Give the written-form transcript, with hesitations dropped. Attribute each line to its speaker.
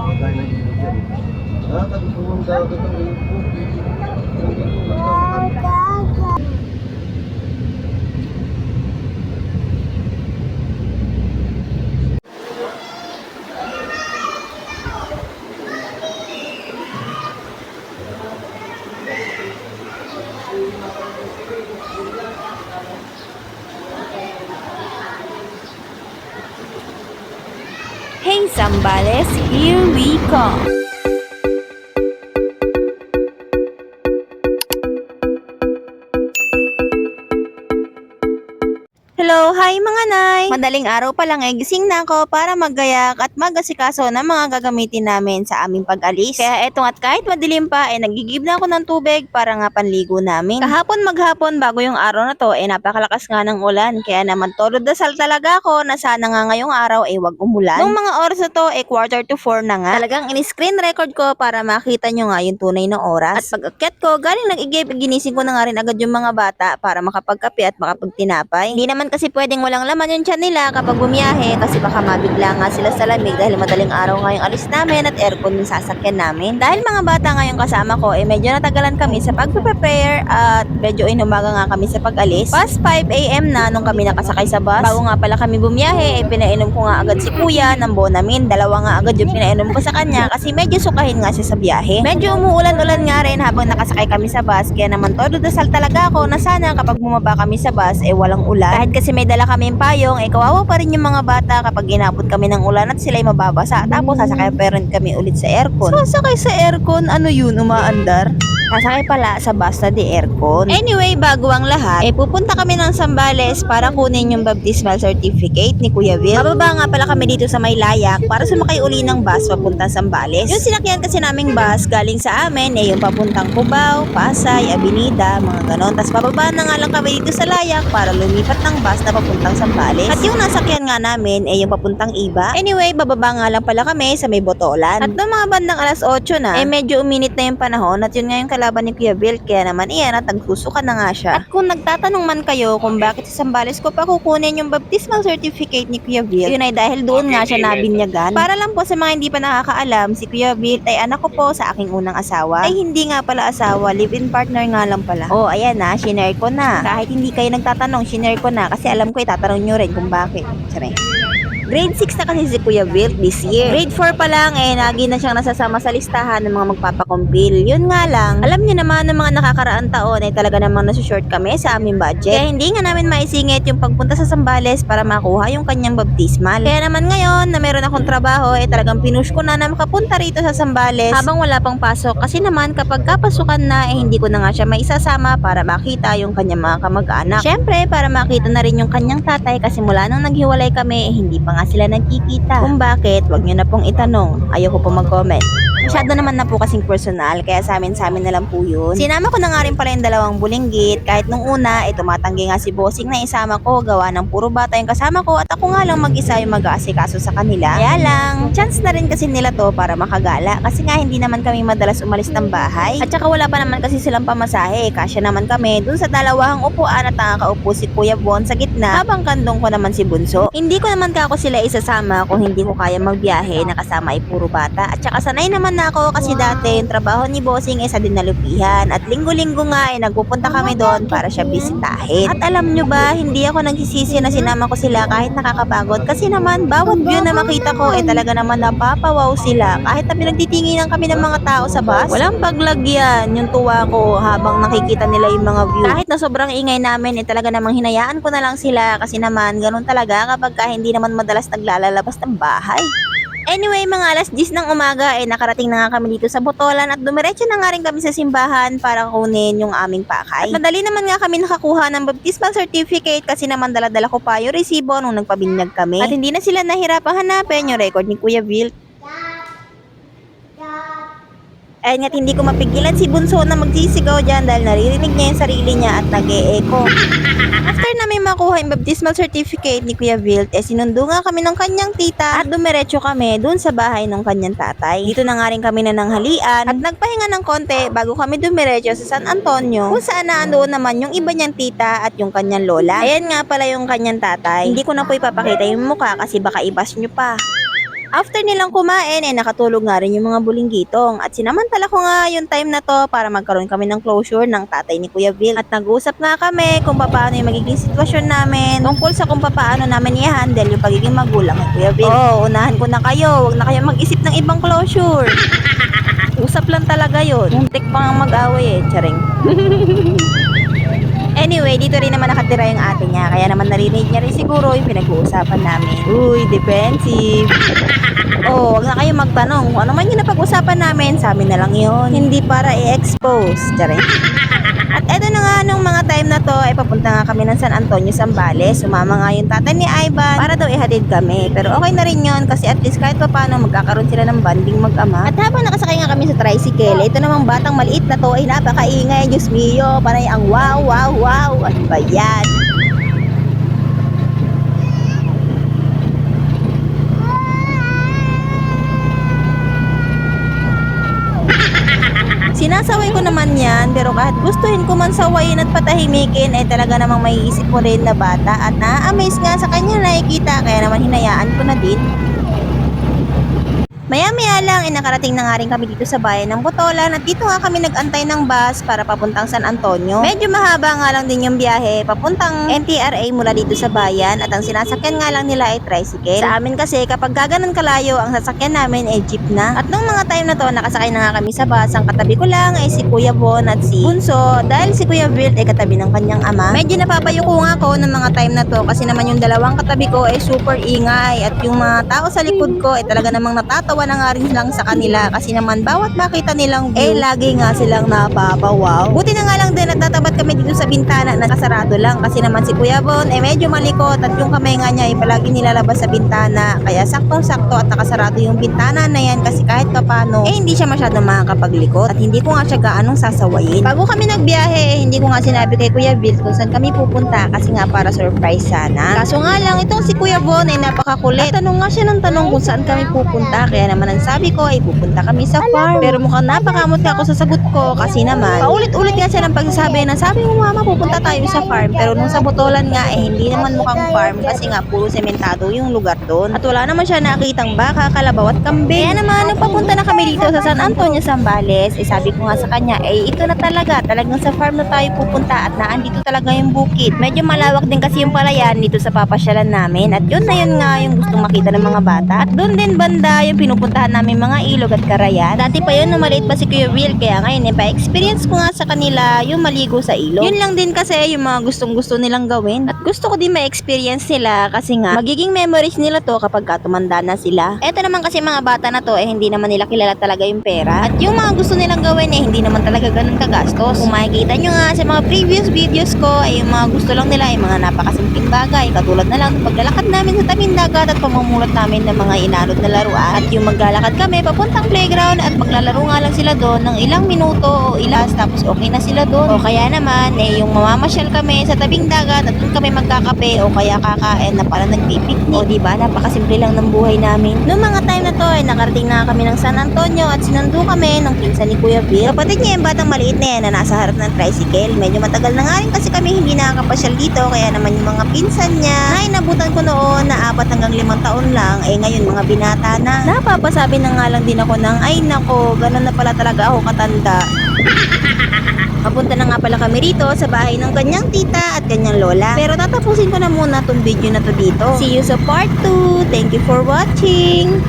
Speaker 1: Kaya ng ilog yan. Nakakagod pumunta ako ng ilog. Hindi ko nagkakakanta.
Speaker 2: Hey Zambales, here we come! Hello, hi mga nay! Madaling araw pa lang gising na ako para maggayak at magasikaso ng mga gagamitin namin sa aming pag-alis. Kaya etong at kahit madilim pa, nagigib na ako ng tubig para nga panligo namin. Kahapon maghapon bago yung araw na to, napakalakas nga ng ulan. Kaya naman todo dasal talaga ako na sana nga ngayong araw wag umulan. Nung mga oras na to, 3:45 na nga. Talagang in-screen record ko para makita nyo nga yung tunay na oras. At pag-akyat ko, galing nag-igib, ginising ko na nga rin agad yung mga bata para makapagkape at makapagtinapay. Hindi naman kasi pwedeng walang laman yung tiyan nila kapag bumiyahe kasi baka mabigla nga sila sa lamig dahil madaling araw nga yung alis namin at aircon yung sasakyan namin. Dahil mga bata nga yung kasama ko, medyo natagalan kami sa pag-prepare at medyo inumaga nga kami sa pag-alis. Past 5 AM na nung kami nakasakay sa bus. Bago nga pala kami bumiyahe, pinainom ko nga agad si kuya ng Bonamin. Dalawa nga agad yung pinainom ko sa kanya kasi medyo sukahin nga siya sa biyahe. Medyo umuulan-ulan nga rin habang nakasakay kami sa bus kaya naman todo dasal talaga ako na sana kapag bumaba kami sa bus walang ulan. Kahit kasi may dala kaming payong, kawawa pa rin yung mga bata kapag inabot kami ng ulan at sila'y mababasa. Tapos sasakay pa rin kami ulit sa aircon. Sasakay sa aircon, ano yun, umaandar? Sasakay pala sa bus na di aircon. Anyway, bago ang lahat, pupunta kami ng Zambales para kunin yung baptismal certificate ni Kuya Will. Bababa nga pala kami dito sa Maylayak para sumakay uli ng bus papunta Zambales. Yung sinakyan kasi naming bus galing sa amin yung papuntang Cubao, Pasay, Abinida, mga ganon. Tapos bababa na nga lang kami dito sa Layak para lumipat ng bus na papuntang Zambales. At yung nasakyan nga namin yung papuntang Iba. Anyway, bababa nga lang pala kami sa May Botolan. At nung mga bandang alas 8 na, medyo uminit na yung panahon at yun nga yung laban ni Kuya Bill, kaya naman iyan at nagsusuka na nga siya. At kung nagtatanong man kayo kung bakit sa Zambales ko pa kukunin yung baptismal certificate ni Kuya Bill, yun ay dahil doon nga siya nabinyagan. Para lang po sa mga hindi pa nakakaalam, si Kuya Bill ay anak ko po sa aking unang asawa. Ay hindi nga pala asawa, live-in partner nga lang pala. Oh, ayan na, shinare ko na. Kahit hindi kayo nagtatanong, shinare ko na kasi alam ko itatanong nyo rin kung bakit. Sorry. Grade 6 na kasi si Kuya Will this year. Grade 4 pa lang lagi na siyang nasasama sa listahan ng mga magpapakumpil. Yun nga lang, alam niyo naman ng mga nakakaraang taon talaga namang nasushort kami sa aming budget. Kaya hindi nga namin maisingit yung pagpunta sa Zambales para makuha yung kanyang baptismal. Kaya naman ngayon na meron akong trabaho talagang pinush ko na makapunta rito sa Zambales habang wala pang pasok kasi naman kapag kapasukan na hindi ko na nga siya maisasama para makita yung kanyang mga kamag-anak. Syempre para makita na rin yung kanyang tatay kasi mula nung naghiwalay kami hindi pa nga sila nagkikita. Kung bakit, wag nyo na pong itanong. Ayoko po mag-comment. Masyado naman na po kasing personal, kaya sa amin na lang po yun. Sinama ko na nga rin pala yung dalawang bulinggit, kahit nung una, tumatanggi nga si Bossing na isama ko, gawa ng puro bata yung kasama ko, at ako nga lang mag-isa yung mag-aasikaso sa kanila. Kaya lang, chance na rin kasi nila to para makagala, kasi nga hindi naman kami madalas umalis ng bahay, at saka wala pa naman kasi silang pamasahe, kasya naman kami dun sa dalawang upuan at nakakaupo si Kuya Bon sa gitna, habang kandong ko naman si Bunso. Hindi ko naman kako sila isasama kung hindi ko kaya magbiyahe na kasama ay puro bata, at saka sanay naman na ako kasi dati yung trabaho ni Bossing sa dinalupihan at linggo-linggo nga nagpupunta kami doon para siya bisitahin. At alam nyo ba, hindi ako nagsisisi na sinama ko sila kahit nakakapagod kasi naman bawat view na makita ko talaga naman napapawaw sila kahit na pinagtitinginan kami ng mga tao sa bus. Walang paglagyan yung tuwa ko habang nakikita nila yung mga view. Kahit na sobrang ingay namin talaga namang hinayaan ko na lang sila kasi naman ganun talaga kapag hindi naman madalas naglalabas ng bahay. Anyway, mga alas 10 ng umaga nakarating na nga kami dito sa Botolan at dumiretso na nga rin kami sa simbahan para kunin yung aming pakay. At madali naman nga kami nakakuha ng baptismal certificate kasi naman dala-dala ko pa yung resibo nung nagpabinyag kami. At hindi na sila nahirapang hanapin yung record ni Kuya Will. Ayun nga't hindi ko mapigilan si Bunso na magsisigaw dyan dahil naririnig niya yung sarili niya at nag-e-echo. After namin makuha yung baptismal certificate ni Kuya Wilt, sinundo nga kami ng kanyang tita at dumiretso kami dun sa bahay ng kanyang tatay. Dito na nga rin kami nananghalian at nagpahinga ng konti bago kami dumiretso sa San Antonio kung saan naandoon naman yung iba niyang tita at yung kanyang lola. Ayan nga pala yung kanyang tatay. Hindi ko na po ipapakita yung mukha kasi baka ibas nyo pa. After nilang kumain, nakatulog nga rin yung mga bulinggitong. At sinamantala ko nga yung time na to para magkaroon kami ng closure ng tatay ni Kuya Bill. At nag-usap nga kami kung paano yung magiging sitwasyon namin tungkol sa kung paano namin i-handle yung pagiging magulang ni Kuya Bill. Oo, unahan ko na kayo. Huwag na kayo mag-isip ng ibang closure. Usap lang talaga yun. Muntik pa nga mag-away Charing. Anyway, dito rin naman nakatira yung ate niya. Kaya naman narinig niya rin siguro yung pinag-uusapan namin. Uy, defensive. Oh, wag na kayo magtanong. Kung ano man yung napag-usapan namin, sa amin na lang yun. Hindi para i-expose. Charing. At eto na nga, nung mga time na to, ay papunta nga kami ng San Antonio, Zambales. Sumama nga yung tatay ni Ivan para daw ihatid kami. Pero okay na rin yun kasi at least kahit pa paano magkakaroon sila ng banding mag-ama. At habang nakasakay nga kami sa tricycle, ito namang batang maliit na to ay napakaingay. Diyos mio, panay ang wow, wow, wow. Ano ba yan? Sinasaway ko naman yan, pero kahit gustuhin ko man sawayin at patahimikin, ay talaga namang may isip mo rin na bata at na-amaze nga sa kanya nakikita, kaya naman hinayaan ko na din. Maya-maya lang, nakarating na nga rin kami dito sa bayan ng Botolan at dito nga kami nag-antay ng bus para papuntang San Antonio. Medyo mahaba nga lang din yung biyahe papuntang NTRA mula dito sa bayan at ang sinasakyan nga lang nila ay tricycle. Sa amin kasi kapag gaganon kalayo, ang sasakyan namin ay jeep na. At nung mga time na to, nakasakay na nga kami sa bus. Ang katabi ko lang ay si Kuya Bon at si Bunso dahil si Kuya Bill ay katabi ng kanyang ama. Medyo napapayuko nga ako ng mga time na to kasi naman yung dalawang katabi ko ay super ingay at yung mga tao sa likod ko ay talaga namang natatawa na nga rin lang sa kanila kasi naman bawat makita nilang view, lagi nga silang napapawaw. Buti na nga lang din at natabat kami dito sa bintana na nakasarado lang kasi naman si Kuya Bon ay medyo malikot at yung kamay nga niya ay palagi nilalabas sa bintana kaya saktong-sakto at nakasarado yung bintana na yan kasi kahit papano hindi siya masyadong makakapaglikot at hindi ko nga siya gaanong sasawayin. Bago kami nagbiyahe, hindi ko nga sinabi kay Kuya Bill kung saan kami pupunta kasi nga para surprise sana. Kaso nga lang itong si Kuya Bon ay napakakulit. Tanong nga siya ng tanong kung saan kami pupunta kaya naman ang sabi ko ay pupunta kami sa farm. Pero mukhang napakamot ka ako sa sagot ko kasi naman paulit-ulit nga siya ng pagsasabi na sabi mo mama pupunta tayo sa farm pero nung sa Botolan nga hindi naman mukhang farm kasi nga puro sementado yung lugar doon at wala naman siya nakitang baka, kalabaw at kambing. Kaya naman nung papunta na kami dito sa San Antonio, Zambales sabi ko nga sa kanya ito na talagang sa farm na tayo pupunta at naandito talaga yung bukid. Medyo malawak din kasi yung palayan dito sa papasyalan namin at yun nga yung gustong makita ng mga bata at doon din banda yung pinupuntahan namin mga ilog at karayan. Dati pa yun, maliit pa si Kuya Will, kaya ngayon pa-experience ko nga sa kanila yung maligo sa ilog. Yun lang din kasi yung mga gustong-gusto nilang gawin at gusto ko din ma-experience nila kasi nga magiging memories nila to kapag tumanda na sila. Eto naman kasi mga bata na to hindi naman nila kilala talaga yung pera at yung mga gusto nilang gawin hindi naman talaga ganun kagastos. Kung makikita nyo nga sa mga previous videos ko ay yung mga gusto lang nila ay mga napakasimpleng bagay katulad na lang paglalakad namin sa tabing dagat at pamumulot namin ng mga inanod na laruan at yung maglalakad kami papuntang playground at maglalaro nga lang sila doon ng ilang minuto o ilas tapos okay na sila doon. O kaya naman yung mamamasyal kami sa tabing dagat at doon kami magkakape o kaya kakain na parang nagpipiknik. O diba, napakasimple lang ng buhay namin. Noong mga time na to nakarating na kami ng San Antonio at sinundo kami ng pinsan ni Kuya Bill. Kapatid niya yung batang maliit na yan na nasa harap ng tricycle. Medyo matagal na nga rin kasi kami hindi nakakapasyal dito kaya naman yung mga pinsan niya na inabutan ko noon na 4 hanggang 5 taon lang ngayon mga binata na. Napapasabi na nga lang din ako ng ay nako, ganun na pala talaga ako katanda. Papunta na nga pala kami rito sa bahay ng kanyang tita at kanyang lola. Pero tatapusin ko na muna tong video na to dito. See you sa part 2. Thank you for watching.